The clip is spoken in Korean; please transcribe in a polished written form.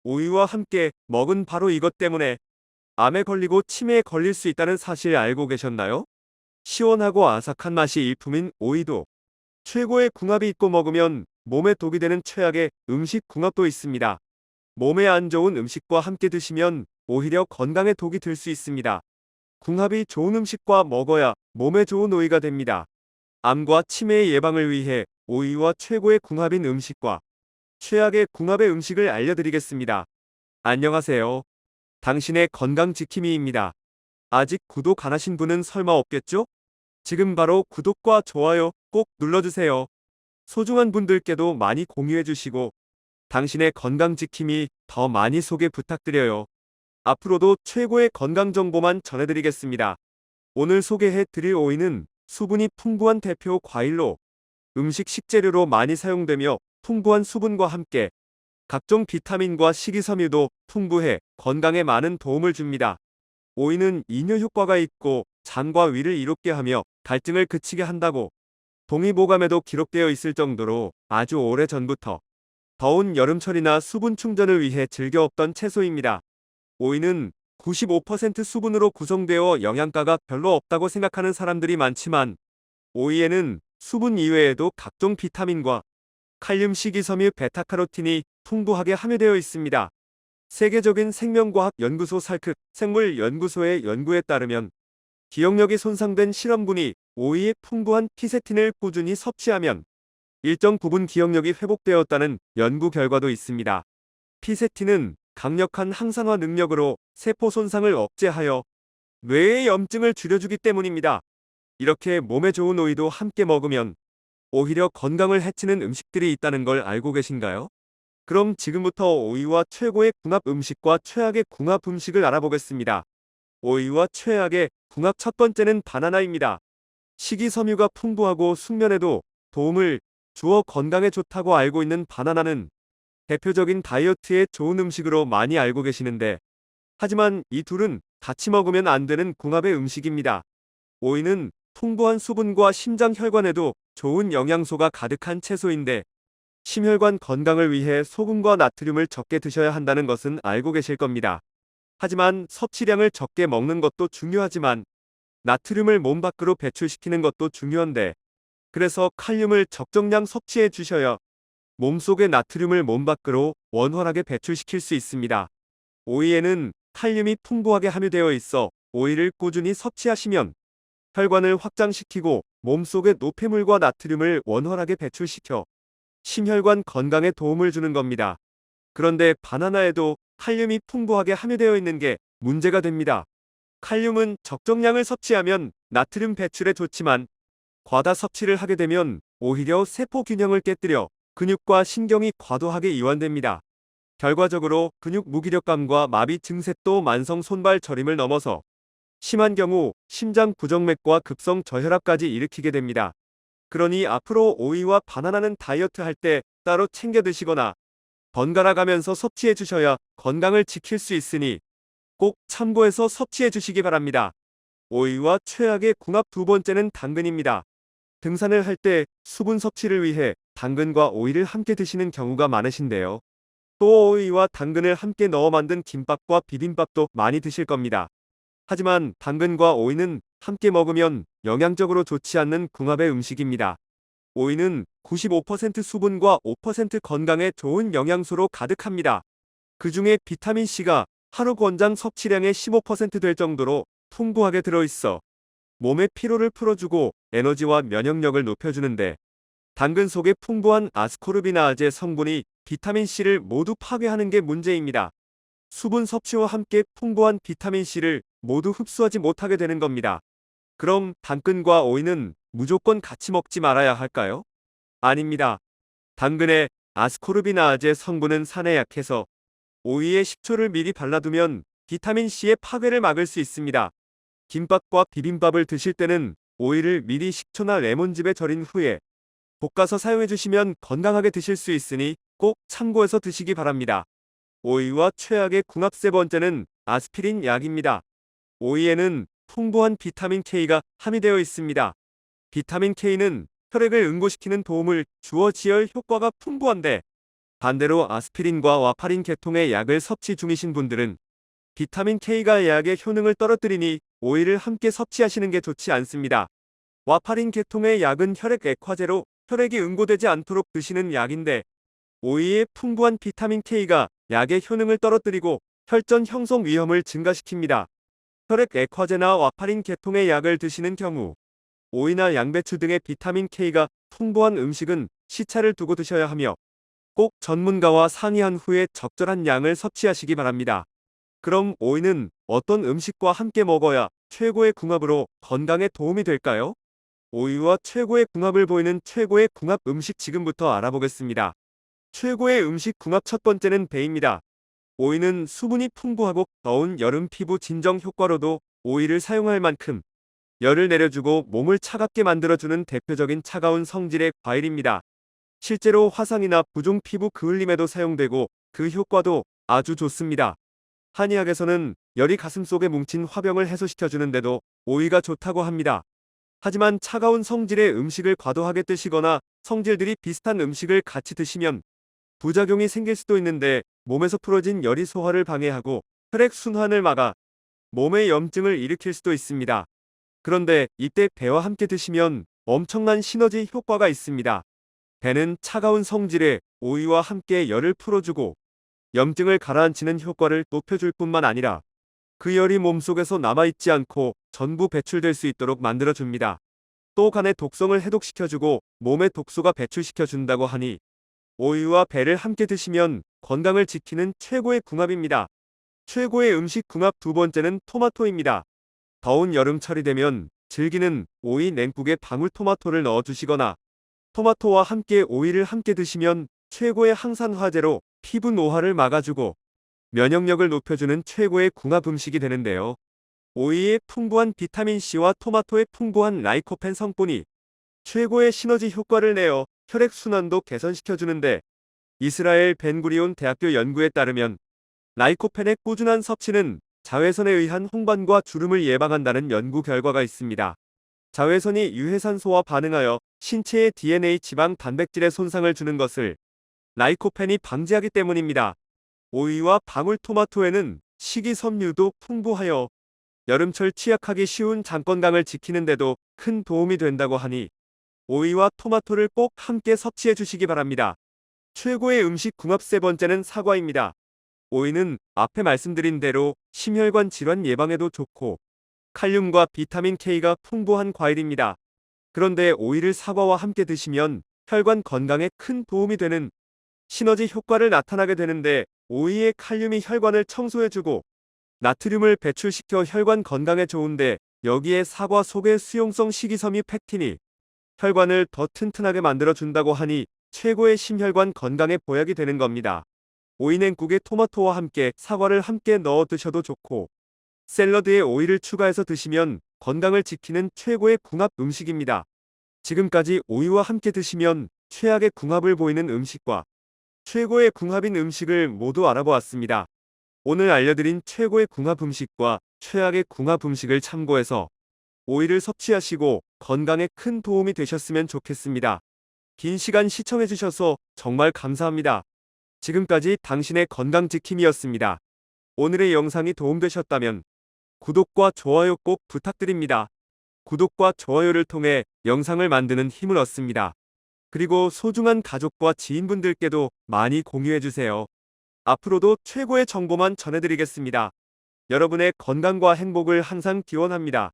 오이와 함께 먹은 바로 이것 때문에 암에 걸리고 치매에 걸릴 수 있다는 사실 알고 계셨나요? 시원하고 아삭한 맛이 일품인 오이도 최고의 궁합이 있고 먹으면 몸에 독이 되는 최악의 음식 궁합도 있습니다. 몸에 안 좋은 음식과 함께 드시면 오히려 건강에 독이 들 수 있습니다. 궁합이 좋은 음식과 먹어야 몸에 좋은 오이가 됩니다. 암과 치매의 예방을 위해 오이와 최고의 궁합인 음식과 최악의 궁합의 음식을 알려드리겠습니다. 안녕하세요. 당신의 건강 지킴이입니다. 아직 구독 안 하신 분은 설마 없겠죠? 지금 바로 구독과 좋아요 꼭 눌러주세요. 소중한 분들께도 많이 공유해주시고 당신의 건강 지킴이 더 많이 소개 부탁드려요. 앞으로도 최고의 건강 정보만 전해드리겠습니다. 오늘 소개해드릴 오이는 수분이 풍부한 대표 과일로 음식 식재료로 많이 사용되며 풍부한 수분과 함께 각종 비타민과 식이섬유도 풍부해 건강에 많은 도움을 줍니다. 오이는 이뇨 효과가 있고 장과 위를 이롭게 하며 갈증을 그치게 한다고 동의보감에도 기록되어 있을 정도로 아주 오래전부터 더운 여름철이나 수분 충전을 위해 즐겨 먹던 채소입니다. 오이는 95% 수분으로 구성되어 영양가가 별로 없다고 생각하는 사람들이 많지만 오이에는 수분 이외에도 각종 비타민과 칼륨, 식이섬유, 베타카로틴이 풍부하게 함유되어 있습니다. 세계적인 생명과학 연구소 살크 생물연구소의 연구에 따르면 기억력이 손상된 실험군이 오이의 풍부한 피세틴을 꾸준히 섭취하면 일정 부분 기억력이 회복되었다는 연구 결과도 있습니다. 피세틴은 강력한 항산화 능력으로 세포 손상을 억제하여 뇌의 염증을 줄여주기 때문입니다. 이렇게 몸에 좋은 오이도 함께 먹으면 오히려 건강을 해치는 음식들이 있다는 걸 알고 계신가요? 그럼 지금부터 오이와 최고의 궁합 음식과 최악의 궁합 음식을 알아보겠습니다. 오이와 최악의 궁합 첫 번째는 바나나입니다. 식이섬유가 풍부하고 숙면에도 도움을 주어 건강에 좋다고 알고 있는 바나나는 대표적인 다이어트에 좋은 음식으로 많이 알고 계시는데 하지만 이 둘은 같이 먹으면 안 되는 궁합의 음식입니다. 오이는 풍부한 수분과 심장 혈관에도 좋은 영양소가 가득한 채소인데 심혈관 건강을 위해 소금과 나트륨을 적게 드셔야 한다는 것은 알고 계실 겁니다. 하지만 섭취량을 적게 먹는 것도 중요하지만 나트륨을 몸 밖으로 배출시키는 것도 중요한데 그래서 칼륨을 적정량 섭취해 주셔야 몸속의 나트륨을 몸 밖으로 원활하게 배출시킬 수 있습니다. 오이에는 칼륨이 풍부하게 함유되어 있어 오이를 꾸준히 섭취하시면 혈관을 확장시키고 몸속의 노폐물과 나트륨을 원활하게 배출시켜 심혈관 건강에 도움을 주는 겁니다. 그런데 바나나에도 칼륨이 풍부하게 함유되어 있는 게 문제가 됩니다. 칼륨은 적정량을 섭취하면 나트륨 배출에 좋지만 과다 섭취를 하게 되면 오히려 세포 균형을 깨뜨려 근육과 신경이 과도하게 이완됩니다. 결과적으로 근육 무기력감과 마비 증세 또 만성 손발 저림을 넘어서 심한 경우 심장 부정맥과 급성 저혈압까지 일으키게 됩니다. 그러니 앞으로 오이와 바나나는 다이어트 할 때 따로 챙겨 드시거나 번갈아 가면서 섭취해 주셔야 건강을 지킬 수 있으니 꼭 참고해서 섭취해 주시기 바랍니다. 오이와 최악의 궁합 두 번째는 당근입니다. 등산을 할 때 수분 섭취를 위해 당근과 오이를 함께 드시는 경우가 많으신데요. 또 오이와 당근을 함께 넣어 만든 김밥과 비빔밥도 많이 드실 겁니다. 하지만 당근과 오이는 함께 먹으면 영양적으로 좋지 않는 궁합의 음식입니다. 오이는 95% 수분과 5% 건강에 좋은 영양소로 가득합니다. 그 중에 비타민C가 하루 권장 섭취량의 15%될 정도로 풍부하게 들어있어 몸의 피로를 풀어주고 에너지와 면역력을 높여주는데 당근 속에 풍부한 아스코르비나아제 성분이 비타민C를 모두 파괴하는 게 문제입니다. 수분 섭취와 함께 풍부한 비타민C를 모두 흡수하지 못하게 되는 겁니다. 그럼 당근과 오이는 무조건 같이 먹지 말아야 할까요? 아닙니다. 당근의 아스코르비나아제 성분은 산에 약해서 오이에 식초를 미리 발라두면 비타민C의 파괴를 막을 수 있습니다. 김밥과 비빔밥을 드실 때는 오이를 미리 식초나 레몬즙에 절인 후에 볶아서 사용해 주시면 건강하게 드실 수 있으니 꼭 참고해서 드시기 바랍니다. 오이와 최악의 궁합 세 번째는 아스피린 약입니다. 오이에는 풍부한 비타민 K가 함유되어 있습니다. 비타민 K는 혈액을 응고시키는 도움을 주어 지혈 효과가 풍부한데 반대로 아스피린과 와파린 계통의 약을 섭취 중이신 분들은 비타민 K가 약의 효능을 떨어뜨리니 오이를 함께 섭취하시는 게 좋지 않습니다. 와파린 계통의 약은 혈액 액화제로 혈액이 응고되지 않도록 드시는 약인데 오이의 풍부한 비타민 K가 약의 효능을 떨어뜨리고 혈전 형성 위험을 증가시킵니다. 혈액 액화제나 와파린 계통의 약을 드시는 경우 오이나 양배추 등의 비타민 K가 풍부한 음식은 시차를 두고 드셔야 하며 꼭 전문가와 상의한 후에 적절한 양을 섭취하시기 바랍니다. 그럼 오이는 어떤 음식과 함께 먹어야 최고의 궁합으로 건강에 도움이 될까요? 오이와 최고의 궁합을 보이는 최고의 궁합 음식 지금부터 알아보겠습니다. 최고의 음식 궁합 첫 번째는 배입니다. 오이는 수분이 풍부하고 더운 여름 피부 진정 효과로도 오이를 사용할 만큼 열을 내려주고 몸을 차갑게 만들어주는 대표적인 차가운 성질의 과일입니다. 실제로 화상이나 부종 피부 그을림에도 사용되고 그 효과도 아주 좋습니다. 한의학에서는 열이 가슴속에 뭉친 화병을 해소시켜주는데도 오이가 좋다고 합니다. 하지만 차가운 성질의 음식을 과도하게 드시거나 성질들이 비슷한 음식을 같이 드시면 부작용이 생길 수도 있는데 몸에서 풀어진 열이 소화를 방해하고 혈액 순환을 막아 몸에 염증을 일으킬 수도 있습니다. 그런데 이때 배와 함께 드시면 엄청난 시너지 효과가 있습니다. 배는 차가운 성질의 오이와 함께 열을 풀어주고 염증을 가라앉히는 효과를 높여줄 뿐만 아니라 그 열이 몸속에서 남아있지 않고 전부 배출될 수 있도록 만들어줍니다. 또 간의 독성을 해독시켜주고 몸의 독소가 배출시켜준다고 하니 오이와 배를 함께 드시면 건강을 지키는 최고의 궁합입니다. 최고의 음식 궁합 두 번째는 토마토입니다. 더운 여름철이 되면 즐기는 오이 냉국에 방울토마토를 넣어주시거나 토마토와 함께 오이를 함께 드시면 최고의 항산화제로 피부 노화를 막아주고 면역력을 높여주는 최고의 궁합 음식이 되는데요. 오이의 풍부한 비타민C와 토마토의 풍부한 라이코펜 성분이 최고의 시너지 효과를 내어 혈액순환도 개선시켜주는데 이스라엘 벤구리온 대학교 연구에 따르면 라이코펜의 꾸준한 섭취는 자외선에 의한 홍반과 주름을 예방한다는 연구 결과가 있습니다. 자외선이 유해산소와 반응하여 신체의 DNA 지방 단백질에 손상을 주는 것을 라이코펜이 방지하기 때문입니다. 오이와 방울토마토에는 식이섬유도 풍부하여 여름철 취약하기 쉬운 장 건강을 지키는데도 큰 도움이 된다고 하니 오이와 토마토를 꼭 함께 섭취해 주시기 바랍니다. 최고의 음식 궁합 세 번째는 사과입니다. 오이는 앞에 말씀드린 대로 심혈관 질환 예방에도 좋고 칼륨과 비타민 K가 풍부한 과일입니다. 그런데 오이를 사과와 함께 드시면 혈관 건강에 큰 도움이 되는 시너지 효과를 나타나게 되는데 오이의 칼륨이 혈관을 청소해주고 나트륨을 배출시켜 혈관 건강에 좋은데 여기에 사과 속의 수용성 식이섬유 팩틴이 혈관을 더 튼튼하게 만들어준다고 하니 최고의 심혈관 건강에 보약이 되는 겁니다. 오이 냉국에 토마토와 함께 사과를 함께 넣어 드셔도 좋고 샐러드에 오이를 추가해서 드시면 건강을 지키는 최고의 궁합 음식입니다. 지금까지 오이와 함께 드시면 최악의 궁합을 보이는 음식과 최고의 궁합인 음식을 모두 알아보았습니다. 오늘 알려드린 최고의 궁합 음식과 최악의 궁합 음식을 참고해서 오이를 섭취하시고 건강에 큰 도움이 되셨으면 좋겠습니다. 긴 시간 시청해주셔서 정말 감사합니다. 지금까지 당신의 건강지킴이였습니다. 오늘의 영상이 도움되셨다면 구독과 좋아요 꼭 부탁드립니다. 구독과 좋아요를 통해 영상을 만드는 힘을 얻습니다. 그리고 소중한 가족과 지인분들께도 많이 공유해주세요. 앞으로도 최고의 정보만 전해드리겠습니다. 여러분의 건강과 행복을 항상 기원합니다.